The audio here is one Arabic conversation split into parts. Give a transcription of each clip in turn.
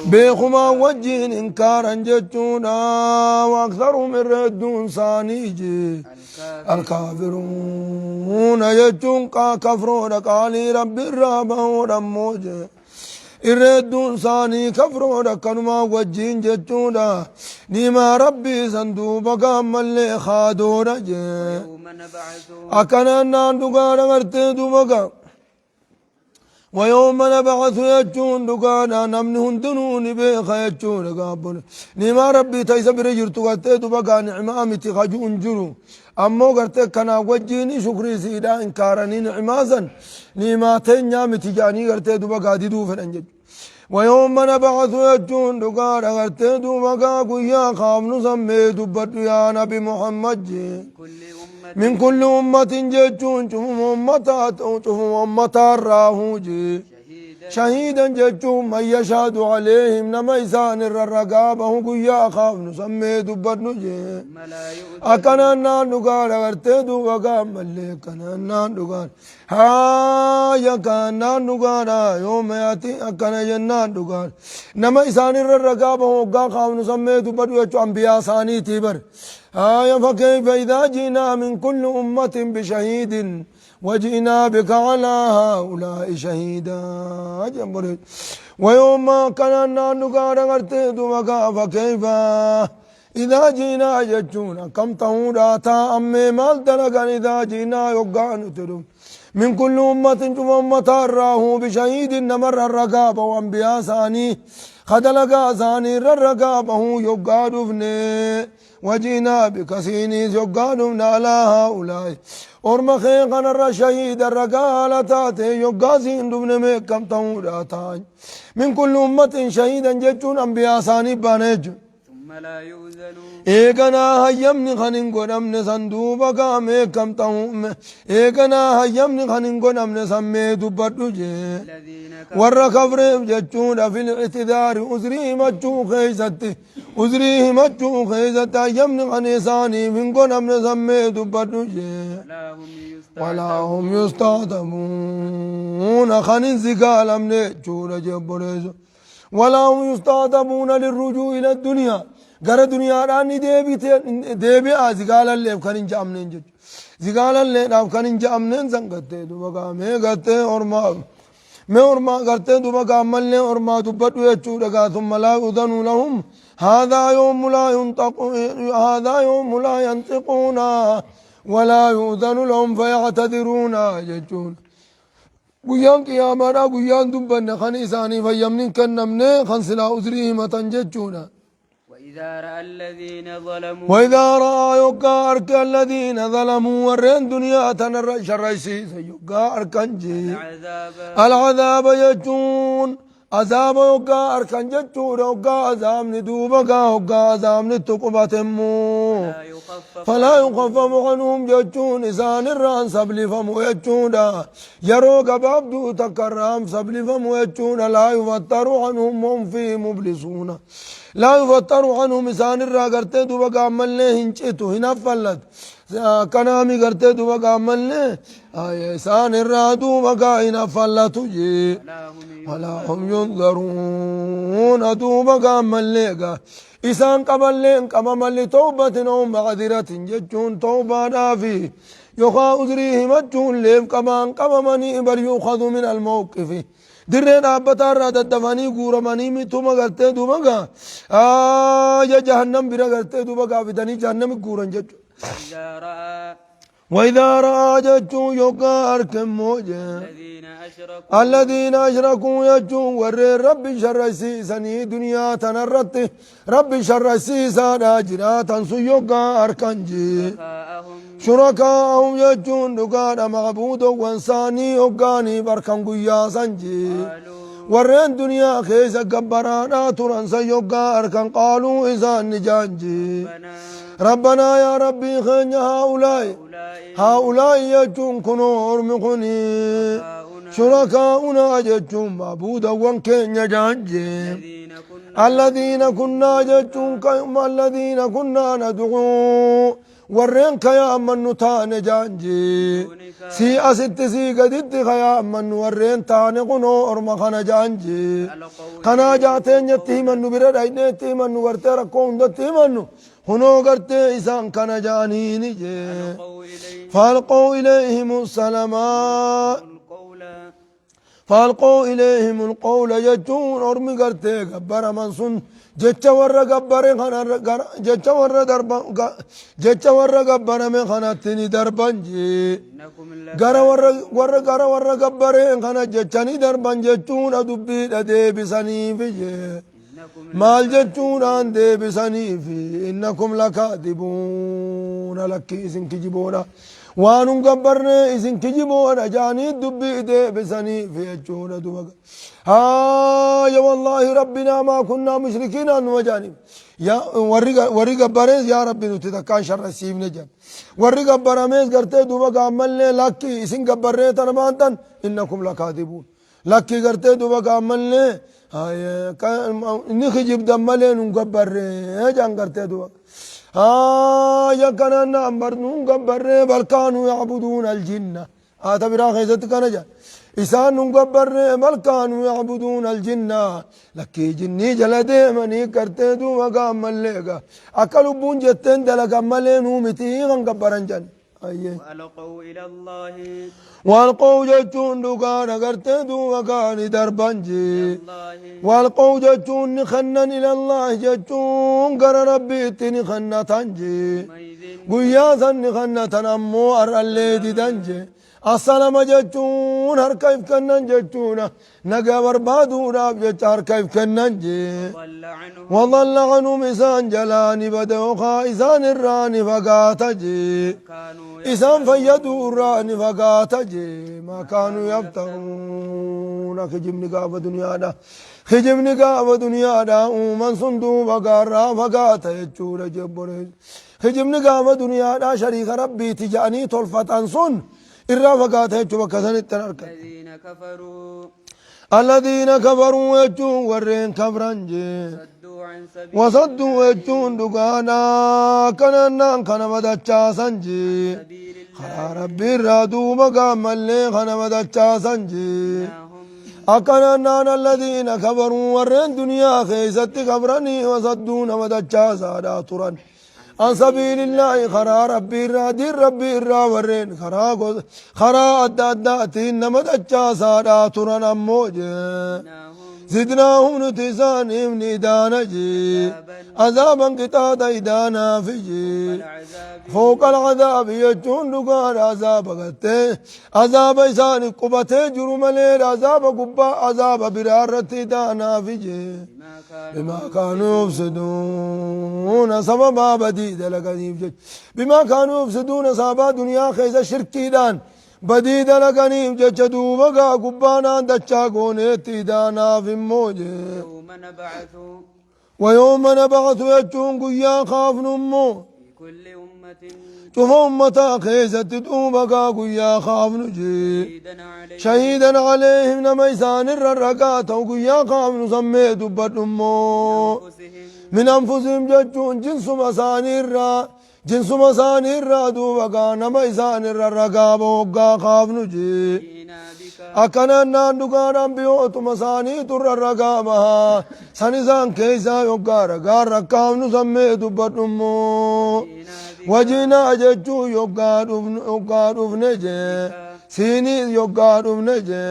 بيخما وجين إنكارا جتونا وأكثر من ردون ثانيجي الكافرون يجون كفرون قالي رب الرابع ورموجي الردون ثاني كفرون كنما وجين جتونا نما ربي صندوق اللي خادونا جي أكنا ناندوغا نغرتي دوبقا ويوم نبعث يجون دقانا نمن هندنون بيخ يجون قابل نما ربي تيسبر جرتو قرتي دبقا نعمامتي خجون جرو أمو قرتي كنا وجيني شكري سيدا إنكارني نعمازا نما تنيامتي جاني قرتي دبقا ديدو فننجج ويوم نبعث يجون دقانا قرتي دبقا قيا خامن سمي دبت يا نبي محمد من كل أمة جتون شوفوا أمتات شوفوا أمتار راهوجي شهيدا جتون من يشهد عليهم نما يسان الرقابة قيا خاف نسمي دبر نجي أكنا نقال أغرتدو وقام ملك أكنا نقال ها يكنا نقال يوم يأتي أكنا جنان نقال نما يسان الرقابة قيا خاف نسمي دبر يجو أنبياء ثاني تبر فكيف إذا جئنا من كل أمة بشهيد وجئنا بك على هؤلاء شهيدا ويوم كان نقار غرتد مكا فكيف إذا جئنا جتشونا كم تهودا تا أمي مال دلقان إذا جئنا يقان تدوم من كل أمة أمة راه بشهيد نمر الرقابة وأنبياء ثاني خدلقا ثاني الرقابة يقان فني وجينا بكسيني يقانون على هؤلاء أرم خيقنا الرشيد الرقالة تاتي يقاسين دبن ميكم تهودا تاج من كل أمة شهيدا جتون أنبياء ثاني بانيج ثم لا يؤذنون إيقنا هيمني خنين قنمن صندوبك ميكم تهوم إيقنا هيمني خنين قنمن سمي دبتو جي ورّا كفر جتون في الاعتذار أزري مجو خيزتي أزري مجو خيزتي يمن خنيساني من قنمن سمي دبتو جي ولا هم يستعتبون خنين زقال من جون جبريز ولا هم يستعتبون للرجوع إلى الدنيا غير الدنيا راني ديبي زقال اللي خنين جامنين جج زقال اللي خنين جامنين زنقتي دوبا ميغتي أورما میں ارما کرتے دوبا کامل نے ارما دبتو یچو لگا ثم لا اذن لهم هذا يوم لا ينطقون ولا يؤذن لهم فيعتذرون يجون گویان قیامانا گویان دبن خنیسانی فیمنین کنمنے خنسلا عذریهم تنججونا وإذا رأى يقارك الذين ظلموا ورين دنيا تنر شرسي يقارك العذاب يجون عذاب يقارك جتون عذاب ندوبك عذاب نتقبة فلا يخفف عنهم جتون إسان الران سبلي فمو يجون يروك بابدو تكرام سبلي فمو يجون لا يفتر عنهم هم فيه مبلسون لا يفتر عنهم إسان الرا کرتے دوبا کامل نے ہنچتو ہنفلت کنامی کرتے دوبا کامل نے إسان الرا دوبا کا ہنفلت جی ولا هم ينظرون دوبا کامل لے گا إسان قبل لين قمم لتوبة أو معذرة جتون توبة نافي يخا أذريه مجون ليف كمان قممني بل يؤخذ من الموقف درين أبتار راد الدفاني قورماني ميتوما غرتي دوما يا جهنم برا غرتي دوما فداني جهنم قورن جتو وإذا رأى جتو يوكا أركم موجه الذين أشركوا يجو ور رب شر سيسني دنيا تنرت رب شر سيسانا جراتا سيوكا أركنجي شركاهم يجون دقانا معبود وانساني وقاني بركن قيا سنجي ورين دنيا خيس قبرانا تران سيوكا أركن قالوا إذا نجانجي ربنا يا ربي خين هؤلاء يجون كنور مخني شركاؤنا جتون معبودا وانكين يجانجي الذين كنا جتون الذين كنا ندعو ورين كيا من تان جانجي سي أست سي قدت خيا من ورين تان قنو أرم خنا جانجي خنا جاتين يتي من برد أينتي من ورت ركون دتي من هنو قرت إسان خنا جاني نجي فالقوا إليهم السلامات فالقوا إليهم القول جتون أرمي قرتي قبر من سن جتش ورّا قبر خنا جتش ورّا دربان جتش ورّا قبر من خنا تني دربان جي غرا ورّا قبر خنا جتشني دربان جتون أدبي أدي بسني في مال جتون أندي بسني في إنكم لكاذبون لك إسن كجبونا وانون قبرنا إذن كجبون أجاني دبي إدي بسني في أجونا دوبك يا والله ربنا ما كنا مشركين أن وجانب يا ورّي قبرين يا ربي نتذكر شر السيب نجاب ورّي قبراميز قرتي دوبك عملنا لكي إذن قبرنا تنمانتن إنكم لكاذبون لكي قرتي دوبك عملنا نخجب دمالين نقبرنا جان قرتي دوبك يا كان أمرنون قبر بل كانوا يعبدون الجنة تبرا خيزت كان جا إسان قبر بل كانوا يعبدون الجنة لكي جني جلدي مني كرتي دو وقام مليقا أكلوا بون جتين دلق ملينو متيغن قبرن جن وألقوا إلى الله والقوا جتون دقان قرتي دو وقان دربنجي والقوا جتون نخنن إلى الله جتون قر ربي تنخنة تنجي قياسا نخنة أمو أر الليدي دنجي السلام جتون هر كيف كنن جتون نقا بربادو راب جت هر كيف كنن جي وضل عنهم إسان جلاني بدوخا إسان الراني فقاتجي إسان فيدوا الراني فقاتجي ما كانوا يبتغون خجبني قابة دنيا دا خجبني قابة دنيا دا ومن صندو فقارا فقاتا يجور جبريج خجبني قابة دنيا دا شريك ربي تجاني طلفة صن إرّا فقاته يجوا كسن التنارك الذين كفروا يجون ورين كفرنجي وصدوا يجون دقانا كننا كان مدتشا سنجي خلا ربي الرادو مقام اللي كان مدتشا سنجي أكننا الذين كفروا ورين دنيا خيست كفرني وصدون مدتشا سادا ترن عن سبيل الله خرا ربي را دين ربي را ورين خرا أداتين نمد أجا سادا تران أموج زدناهم نتسانهم ندانجي عذابا قطادا إدانا فيجي فوق العذاب يجون لقان عذاب قتي عذاب إسان قبتي جرم لير عذاب قبا عذاب برارة إدانا فيجي بما كانوا يفسدون سببا بديد لقنيف جج بما كانوا يفسدون سببا دنيا خيزة شركي دان بديد لقنيف جج دوبقا قبانا دچا قونيت إدانا في موجه ويوم نبعث يجون قيا خاف نمو شوف أمتا خيزة دوبقا قيا خاف نجي شهيدا عليهم نميسان الرقات وقيا خاف نسمي دبت نمو من أنفسهم ججون جنس مسانير را دوبقا نميسان الرقاب وقا خاف نجي أكنا ناندقان بيوت مساني تر الرقابها سنسان كيسا يقا رقا رقام نسمي دبت نمو وجنا ججو يقا رفنجي سيني يقا رفنجي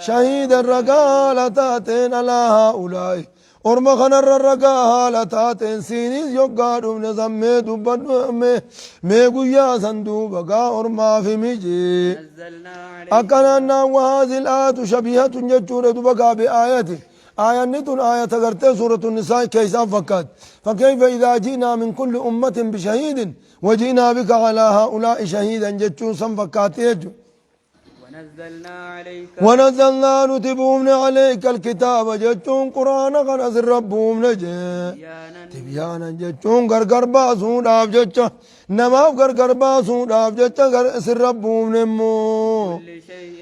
شهيد الرقالتاتين على هؤلاء أرمخنا الرقالتاتين سيني يقا رفنجي دبت ميقويا صندوبقا أرما في ميجي أكنا وهذه الآية شبيهة ججورة دبقا بآياته آية نتون آية تغرتي سورة النساء كيسا فكات فكيف إذا جئنا من كل أمة بشهيد وجئنا بك على هؤلاء شهيدا جتشون سنفكات يجو ونزلنا نتبومن عليك الكتاب جتون قرآن غنز ربهم نجي تبيانا جتون غرغر باسون داف جتش نماف غرغر باسون داف جتش غرسر ربهم نمو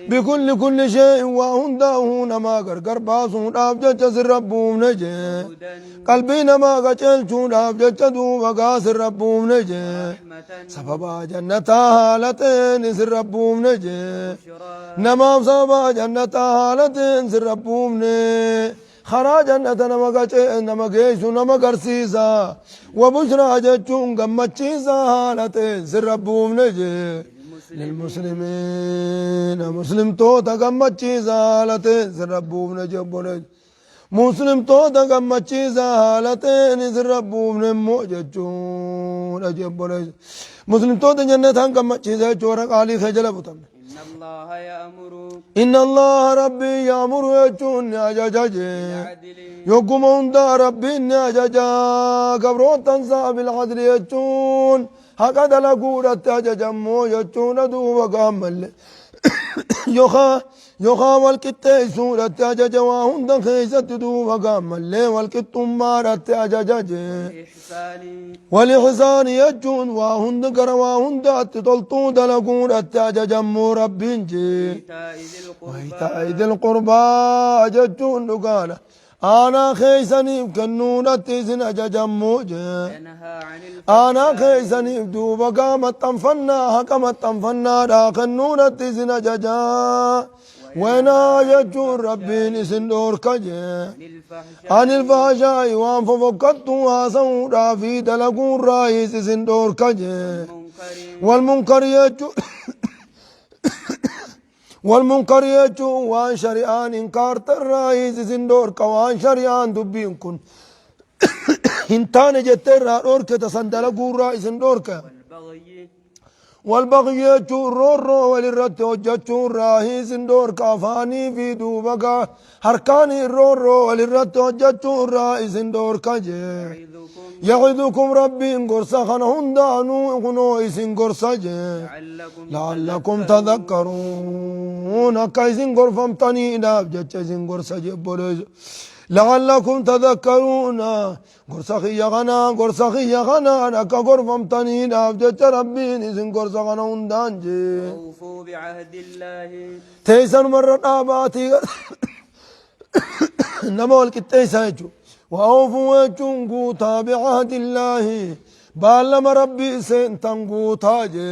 بكل شيء وهنده نما غرغر باسون داف جتش سر ربهم نجي قلبي نما غچل چون داف جتش دو وغاسر ربهم نجي سببا جنتا حالتين سر ربهم نجي نما سببا جنتا حالتين سر ربهم نجي خرا جنة نما گيشو نما گرسيسا وبشرى جچون گمچيسا حالتين سر ربهم نجي للمسلمين مسلم توتا گمچيسا حالتين سر ربهم نجي مسلم توتا گمچيسا حالتين سر ربهم نمو جچون اجبونه مسلم توتا جنة گمچيسا چورا قالي خجل بوتم إن الله ربي يأمر يجون يا جاجي يقوم عند ربي يا جاجا قبرو تنسى بالعدل يجون هكذا لقولة جمو يجون دو وقامل يخا والكتة سورة جاجا وهند خيزة دو وقامل والكتم مارت جاجا والإحسان يجون وهند قروا هند تطلطون دلقون جمو ربي وإيتاء ذي القربى ججون قال أنا خيسني كنونة تزن جمو أنا خيسني دوبا قامت تنفنا حكمت تنفنا دا كنونة تزن ججا وينا يجون ربي نسندور كجي عن الفحشاء وان ففقدتوا سودا في دلقون رايس سندور كجي والمنكر يجون والمنكر يجون وان شريان انكار الرايس سندور كوان شريان دبين كن انتان جتر رور كتسندلقون رايس سندور كجي والبغي يجور رو وللرت وجتشور راهي سندور كافاني في دوبكا هركاني رو وللرت وجتشور راهي سندور كجي يعظكم ربي انقرصا خنهندانو اغنو اسن قرصا لعلكم تذكرون كايسن قرفم تاني ناب جتش اسن قرصا جبولوز لعلكم تذكرون قرصخي يغنا نكا قرفم تنين أفجت ربين إذن قرصخنا هندانجي أوفوا بعهد الله تيسن مرة آباتي نمول كتيسا يجو وأوفوا يجون قوتا بعهد الله بالما ربي سنتن قوتا جي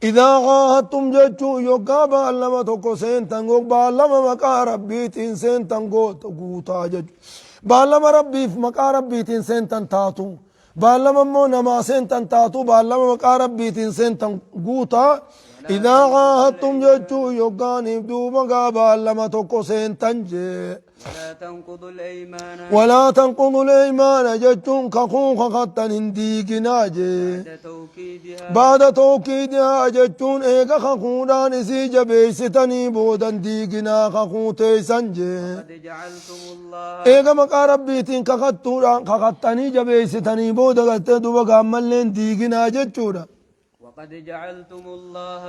إذا عاهدتم جتشو يوكا بالما توكو سنتن قوك بالما مكا ربي تين سنتن قوتا جتشو بالما ربي في مكا ربي تين سنتن تاتو بالما مو نما سنتن تاتو بالما مكا ربي تين سنتن قوتا إذا عاهدتم جتشو يوكاني بدو مكا بالما توكو سنتن جي ولا تنقضوا الأيمان جتون كخوخ خطا هنديقنا بعد توكيدها جتون إيقا خخودان إسي جبيستني بودن ديقنا خخو تيسن إيقا مقا ربيتين كخطاني جبيستني بودن قتدوا وقاملين ديقنا جتونا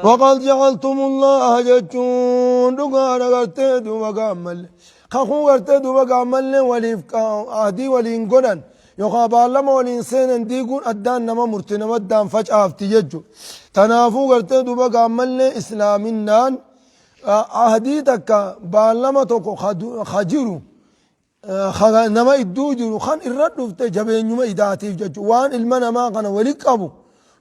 وقد جعلتم الله جتون دقانا قتدوا وقاملين خخو غرتي دوبا قاملن وليف عهدي ولين قنن يخابا لما ولين سينن ديقون أدان نما مرتنا مدان فجأة يجو تنافو غرتي دوبا قاملن إسلامنان عهدي تكا بالما توكو خجرو نما إدو جرو خان إرد نفته جبين نما إداتيف ججو وان إلمنا ما قنا وليك أبو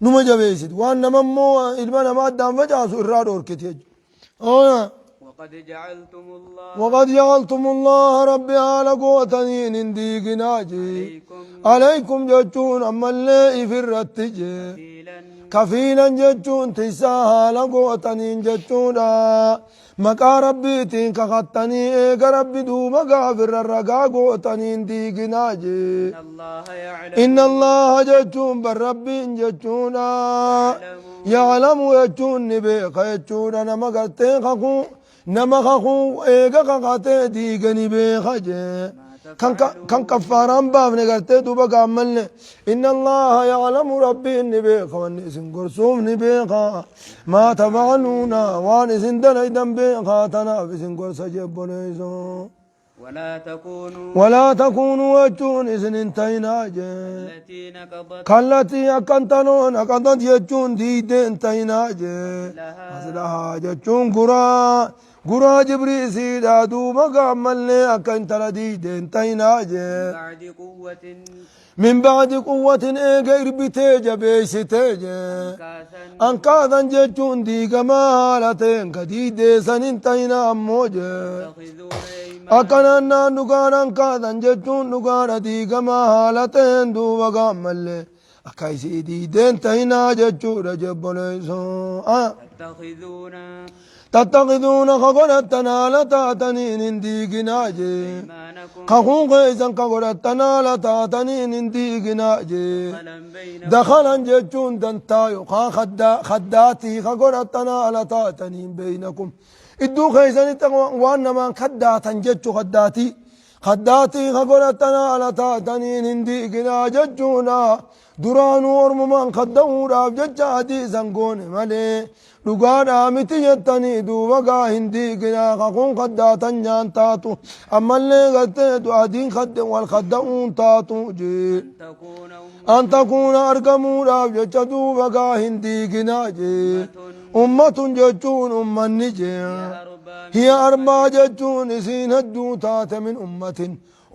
نما جبيسد وان نما مو إلمنا ما أدان فجأة إراد أوركت يجو وقد جعلتم الله ربي على قوتنين انديقناجي عليكم جتون أما اللي في الرتجي كفيلا جتون تيساها لقوتنين جتون مكا ربيتين كخطني إيقا ربي دو مكا في الرقا قوتنين ديقناجي إن الله جتون بالربي جتون يعلم يجون نبيك يجون نما قرتين خخو نما خخو إيقا خخاتي ديقني بيخجي كان كفاران باب نقرتي دوبا قاملنا إن الله يعلم ربي نبيخ والنسن قرسوم نبيخا ما تفعلون وان سندن ايدن بيخا تنافسن قرس جبنيزو ولا تكونوا وجون إذن انتينا كالتي أكنتنون أكنتن يجون ديد انتينا أصلها جون قرى جبريسي دادو مقام ملي أكنتن ديد انتينا من بعد قوة إيغير بتيجا بيشتيجا أنكاذا ججون ديغا مالتين كديد سننتينا أموجا أكنا نقانا أنكاذا ججون نقانا ديغا مالتين دوبا قامل أكايسي ديدين تينا ججون رجبوليسو تتخذون خغرتنا لتاتنين انديقناجي خغون غيزا خغرتنا لتاتنين انديقناجي دخلا ججون دنتايو خداتي خغرتنا لتاتنين بينكم ادو خيزاني وانا ما خداتا ججو خداتي خغرتنا لتاتنين انديقنا ججونا درانو ورممان خدورا ججا حديثا قون ملي لقانا متيتني دوبقا هندي قنا خقون خداتا نيان تاتو أما اللي قلتو عدين خد والخدعون تاتو جي أن تكون أرقمونا ججا دوبقا هندي قنا جي أمة ججون نجي هي أربع ججون سين هدو تات من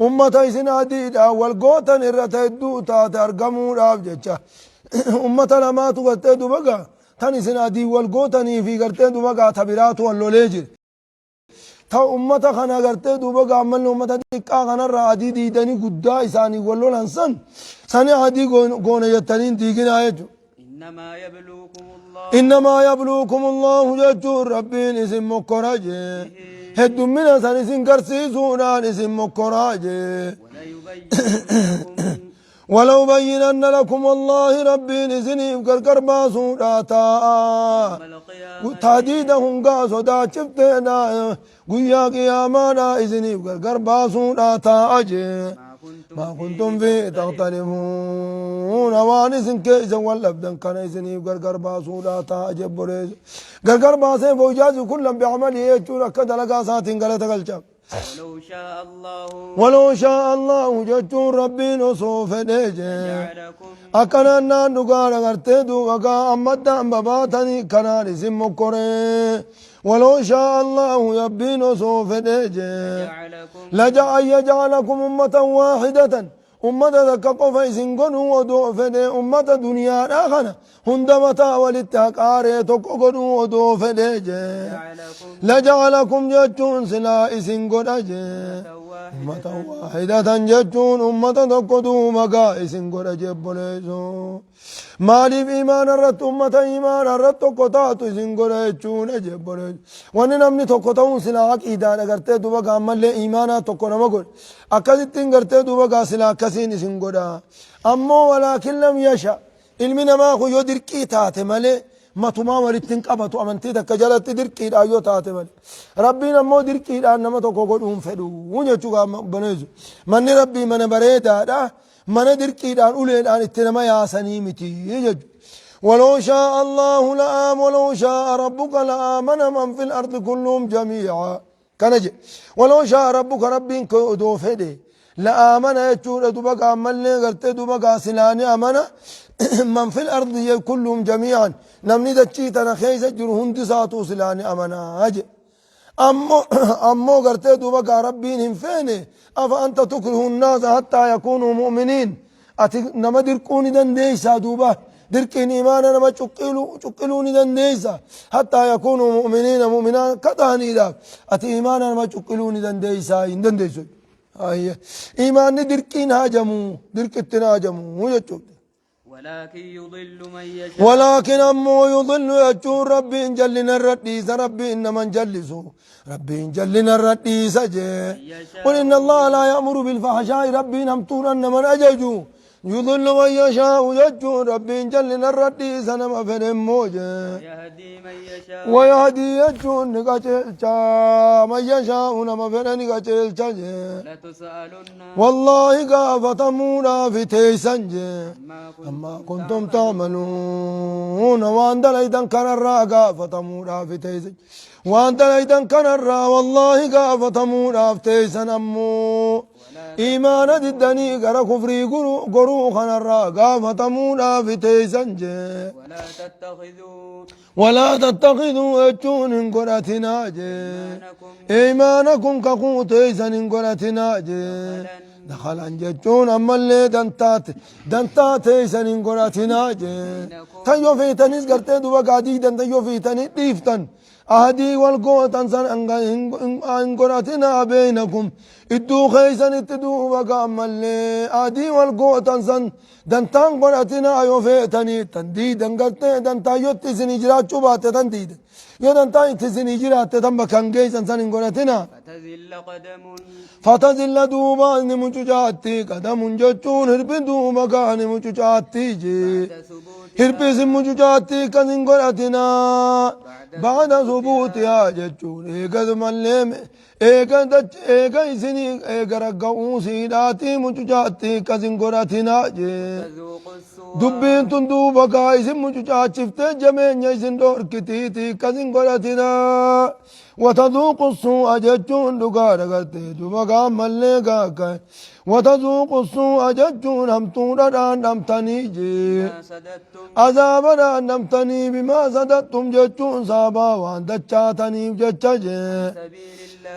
أمة إسن عديدة والقوتا نرت هدو تات أرقمونا ججا أمة لما تغتدو بقا تاني سنادي والقوتني في قرتين دوبا تبرات واللوليجر تا أمتا خنا قرتين دوبا عمل أمتا ديكا خنا رادي ديداني قدا إساني واللول هنسان ساني عادي قون يتنين ديقنا يجو إنما يبلوكم الله ججور ربين اسم مكراج هدو من سان اسم كرسيسونا اسم مكراج ولو بينن لكم والله ربي نزنيف قرقر باسو راتا تهديدهم قاسو دا شفتنا قويا قيامانا إذنيف قرقر باسو راتا أجي ما كنتم في تختلفون وانسن كيسا واللبدن كان إذنيف قرقر باسو راتا أجي بريز قرقر باسين فوجازي كلهم بعمله يجور كده لقاسات قلت قلشاب ولو شاء الله جتون ربي نصوف نجي أكنا نقال غرتدو وقا أمدان بباتني كنان اسم كوري ولو شاء الله يبي نصوف نجي يجعلكم أمة واحدة أمة ذكا قفا سنقنوا ودوفني أمة دنيا آخنا هندمتا والاتحقاري تقنوا ودوفني لجعلكم جتون سلا سنقنا أمة واحدة جتون أمة تقدوا مقا سنقنا جبوليسو مالي في إيمان الرد أمة إيمان الرد تقطاتو سنقنا جتون جبوليسو وننمني تقطعون سلا عقيدة لغرتي دوبا عمال لي إيمانا تقنا مقل أكادتين غرتي دوبا سلا كسين سنقنا أمو ولكن لم يشاء ilmi خو يدير كي تاتي مالي ما تمامر التنقبة أمنتي دكجلت دركي أيو تاتي مالي ربنا مو دركي أنما تقول فدو ونجوا بنيزو من ربي من بريدا دا من دركي أن أولي أن التنما يا سنيمتي يجد ولو شاء الله لآم ولو شاء ربك لآمن من في الأرض كلهم جميعا كنجي ولو شاء ربك ربي كودو فدي لآمن يجود دبقى عمالي غرتي دبقى سلاني أمنا من في الأرض كلهم جميعا نمني دچيتنا خيسة جرهن دساتو سلاني أمنا أجي أمو غرتي دبقى ربين فيني أفأنت تكره الناس حتى يكونوا مؤمنين أتي نما دركوني دنديسا دوبا دركين إيمانا نما چقلوني دنديسا حتى يكونوا مؤمنين كتاني دا أتي إيمانا نما چقلوني دنديسا دنديسو آيه إيمان دركين هاجمو دركتنا هاجمو يجوب ولكن أمو يضل يجور ربي جلنا الرديس ربي إنما جلسو ربي جلنا الرديس قل إن الله لا يأمر بالفحشاء ربي نمتون أن من أججو يضل من يشاء يجون ربي جل الردي سنما فنم موجه ويهدي من يشاء ويهدي يجون نقاتلتا من يشاء نما فن نقاتلتا لتسألن والله قافة مونا في تيسنجه ما أما كنتم تعملون وأنت ليتن كان الراقة فتمورا في تيسن وأنت ليتن كان الرا والله قافة مورا في تيسن أمو إيمان الدني قرى كفري قرو خان الراقة فتمورا في تيسن ولا تتخذوا أجون إن قرأتنا إيمانكم كقوت تيسن إن قرأتنا دخلان جتون أما اللي دنتات إيسان قراتنا تيو فيتنس قرتي دوبا قادي دن تيو فيتني ديفتن أهدي والقوتن سن أن قراتنا بينكم إدو خيسن اتدو بقى أما اللي أهدي والقوتن سن دنتان قراتنا يو فيتني تنديدن قرتي دنتا يوتي سنجرات شبات تنديد يودن تاي تزني جرات تنبا كان جيسن سن قراتنا فتزل دوبا نمججاتي قدم جتون هرب دوبا كان مججاتي جي هرب سمججاتي كان قراتنا بعد ثبوت يا جتون ايقظ ملم ايقا اسني ايقا رقعو سيداتي مججاتي كان قراتنا جي دبين تندوبا كايس مججات شفت جمين يسن دور كتيتي كان قراتنا وتذوق السوء جتون دقار قرتي دوبا ملقا كاي وتذوق السوء جتون هم تورا نمتني جي عذابنا نمتني بما صددتم جتون صابا وان دچاتني جچا جي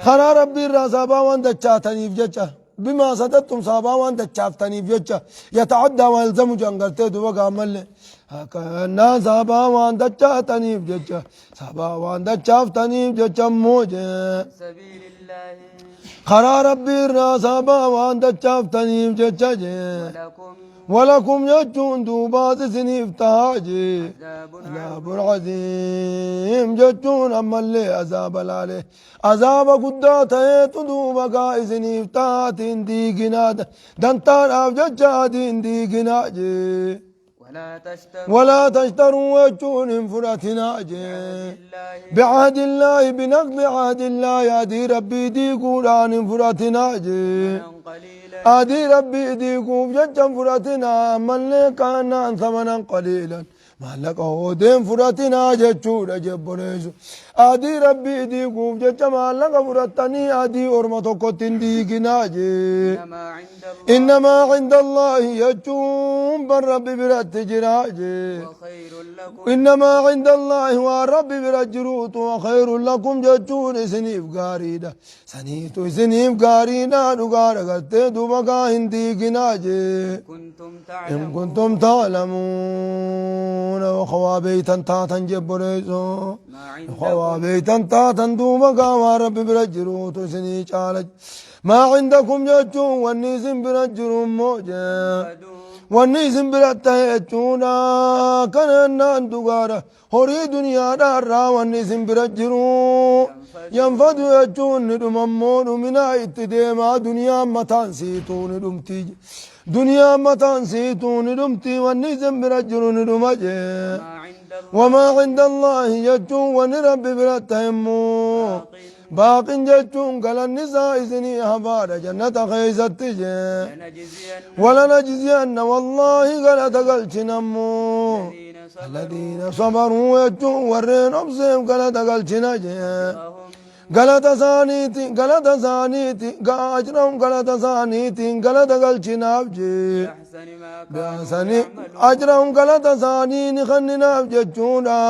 خرا ربي را صابا وان دچاتني جچا بما صددتم صابا وان دچافتني جچا يتعدى والزم جنگرتي دوبا مل هكذا صابا وان دچاتني جچا صابا وان دچافتني جچا موجه سبيل الله خرا ربي را صابا وان دچافتني جچا جي ولكم يجون دوبات سنيف تاجي عذاب عظيم جتون أما اللي عذاب العلي عذاب قدات يتدوب قائز سنيف تاتين دي قناد دنتان أفججا دين دي قناجي ولا تشتروا وجون فراتنا بعهد الله بنقض عهد الله يا ربي دي قران فراتنا آدي ربي دي قوف ججا فراتنا من كان ثمنا قليلا مالك دين فراتنا ججورا جبريسو آدي ربي دي قوف ججا مالك فراتني آدي أرمتو قتن دي قناجي إنما عند الله يجون بالرب برات جراجي إنما عند الله ورب برات جروت وخير لكم ججون سنيف قاريدا سنيتو سنيف قاريدا نقار قتي دوبقا هندي قناجي إن كنتم تعلمون وخوابيتا تاتا جبريسو خوابيتا تاتا دوبقا ورب برات جروت سنيف قاريدا ما عندكم جتون والنيسم برجرون موجه والنيسم برتهجونا كان أندقارة هوري دنيا دارا والنيسم برجرون ينفد يجون ندم أمون من اتديما دنيا متان سيتون ندمتي دنيا متان سيتون ندمتي والنيسم برجرون ندمجه وما عند الله يجون ونرب برتهمو باق جتون قال النساء إذني هبار جنة خيزت ولا نجزين والله قال تقلت نمو الذين صبروا يجون ورين أبسهم قال تقلت نجي قالت ثانيتي قالت ثانيتي أجرهم قالت ثانيتي قالت قلت نابجي بأحسن أجرهم قالت ثاني خننا بجتونا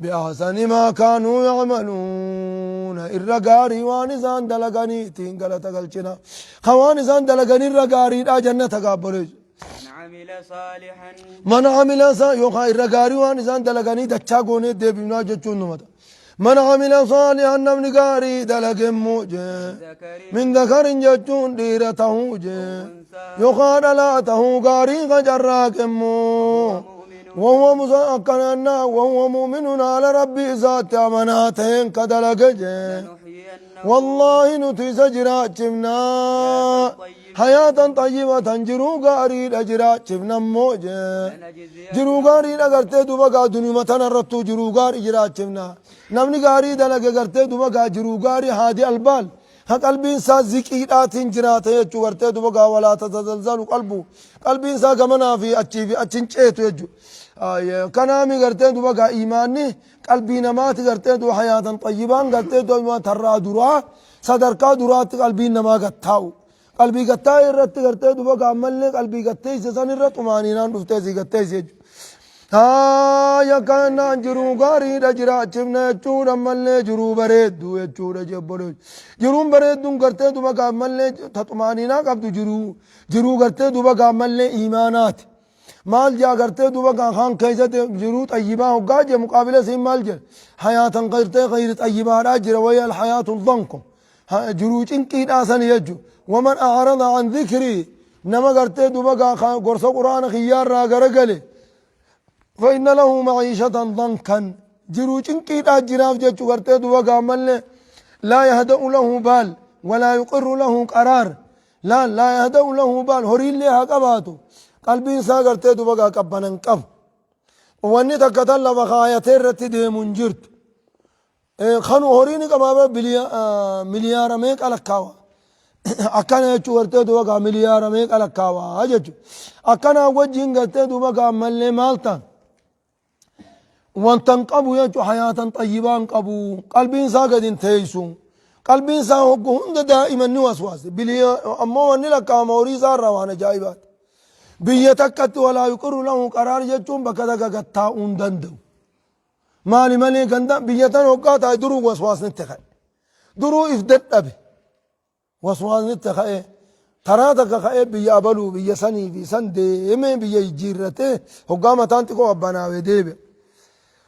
بأحسن ما كانوا يعملون الرقاري وانسان دلقانيتي قالت قلتنا خوانسان دلقاني الرقاري لا جنة قابلج من عمل صالحا يوخا الرقاري وانسان دلقاني دچاقوني ديبنا جتون نمتا من عمل صالحا نمن قاري دلق موجه من ذكر جتون ديرته جه يخاد لاته قاري غجراك وهو مساكنا وهو مؤمن على ربي ذات أماناتين كدلق جه والله نتي سجرات جمنا حياة طيبة جرو غاري أجرا شفنا موجة لنجزين جرو غاري أغرتي دوبا دنيا متنا رتو جرو غاري أجرا شفنا نمني غاري دلق أغرتي دوبا جرو غاري هادي البال قلبي إنسان ذكيرات جرات يجو غرتي دوبا ولا تتزلزل قلبه قلبي إنسان كمنا في أتشنشيت يجو كنامي غرتي دوبا إيماني قلبي نمات غرتي دو حياة طيبة غرتي دو ما ترى درا صدركا درات قلبي نما غتاو قلبي غتا يرت غرتي دوبا عمل قلبي غتي سن رت مانينا دفتي زي غتي زي ها يا كان جرو غاري رجرا چمنا چور عمل جرو بريد دو چور جبر جرو بريد دون غرتي دوبا عمل تطمانينا قبض جرو غرتي دوبا عمل ايمانات مال جا کرتے دوبا خان کیسے جرو طیبہ ہوگا جے مقابلے سے مال جر حیات کرتے غیر طیبہ راجر وی الحیات الضنکم جرو چنکی آسان یجو ومن اعرض عن ذکری نما کرتے دوبا قرص قرآن خیار را گرگلے فإن له معیشة ضنکا جرو چنکی جراف جچو کرتے دوبا عمل لا يهدأ له بال ولا يقر له قرار لا يهدأ له بال هرين لها قباتو قلبي إنسان قرتي دوبا قبنا انقب واني تكتل بخايتين رتي دي منجرت خانو هوريني كما مليار ميك الكاوا أكنا يجو قرتي دوبا مليار ميك الكاوا هججو أكنا وجهين قرتي دوبا ملي مالتا وانتنقبوا يجو حياة طيبة انقبوا قلبي إنسان قد انتهيسو قلبي إنسان هو هند دائما نوسواس أما واني لكا موري زار روانا جايبات بيتكت ولا يقر له قرار يجون بكذا قطاعون دندو مالي مالي غندا بيتن وقاتا درو وسواس نتخا درو افدت ابي وسواس نتخا تراتك خاي بيابلو بيسني في سندي امي بيجيرته حقامتان تكو ابنا وديب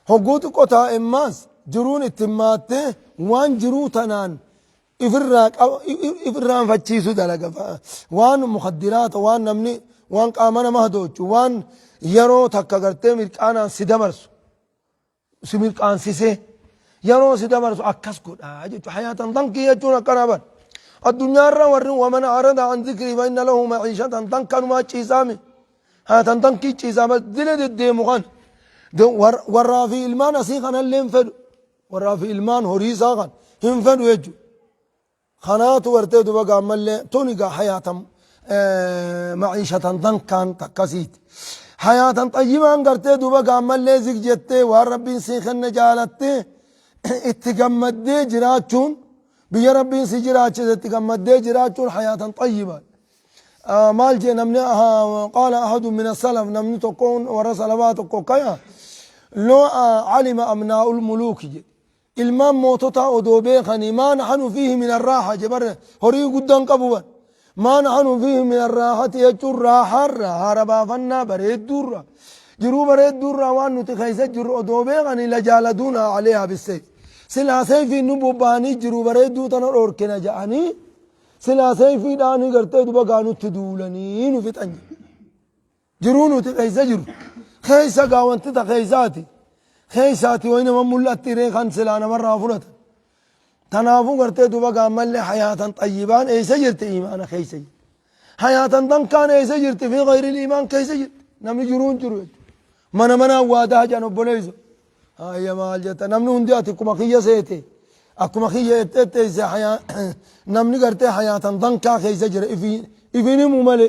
حقوت قطا اماس جرون اتمات وان جرو تنان افران فچيسو دلغا وان مخدرات وان نمني وان قامنا مهدوچ وان يرو تكا غرتي مرقانا سيدمرس سمرقان سيسه يرو سيدمرس اكس قدا اجو حياه ضنك يجون قرابا الدنيا ور ومن عرض عن ذكري فإن له معيشة ضنكا ما تشيزامي هذا ضنكي تشيزام دلد الديمغان ورا في المان سيخنا اللي انفد ورا في المان هوريسا غن انفد يجو خنات ورتي دوبا عمل تونيغا حياتهم معيشة ضنكا تكسيت حياة طيبة قرتي دوبا عمل ليزك جتي وربي سيخن جالتي اتقمد جراتشون بيا ربي سيجراتش اتقمد جراتشون حياة طيبة مال جي نمني قال أحد من السلف نمني تكون ورسلوات كوكايا لو علم أمناء الملوك جي المام موتوتا ودوبي خني ما نحن فيه من الراحة جبر هوري قدام قبوبا ما نحن فيه من الراحة يجر راحة ربا فنا بريد دورا جرو بريد دورا وان نتخيسة جرو دوبي غني لجالدونا عليها بالسيف سلا سيفي نبوباني جرو بريد دو تنر أوركنا جاني سلا سيفي داني قرتي دوبا قانو تدولني نفتنج جرو نتخيسة جرو خيسة قاوانت تخيساتي خيساتي وين مملأت ريخان سلانا مرة فرطا تنافو قرتي دوبا قامل لي حياة طيبان اي سجرت ايمان خيسي حياة ضنكان اي سجرت في غير الايمان كي سجرت نمني جرون جرون منا وادا جانو بوليزو هاي مال جتا نمني هندياتي كما خيه سيتي اكما خيه اتتي سي حياة نمني قرتي حياة ضنكا كي سجر افيني ممالي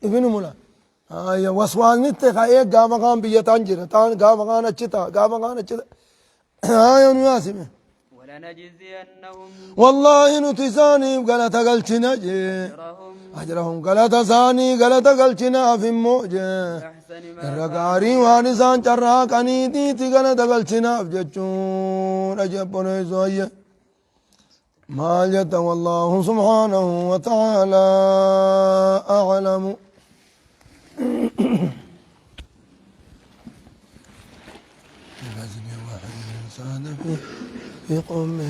افيني ممالي هاي وسوال نتخا ايه قامقان بيتان جرا تان قامقان اچتا قامقان اچتا هاي نواسمه ولنجزينهم والله نتساني قلت قلتنا أجرهم قلت ساني قلت قلتنا في موجة أحسن ما الرقاري وانسان جراك أنيتي قلت قلتنا بجتشون أجبنا يزوية ما جت والله سبحانه وتعالى أعلم في قوم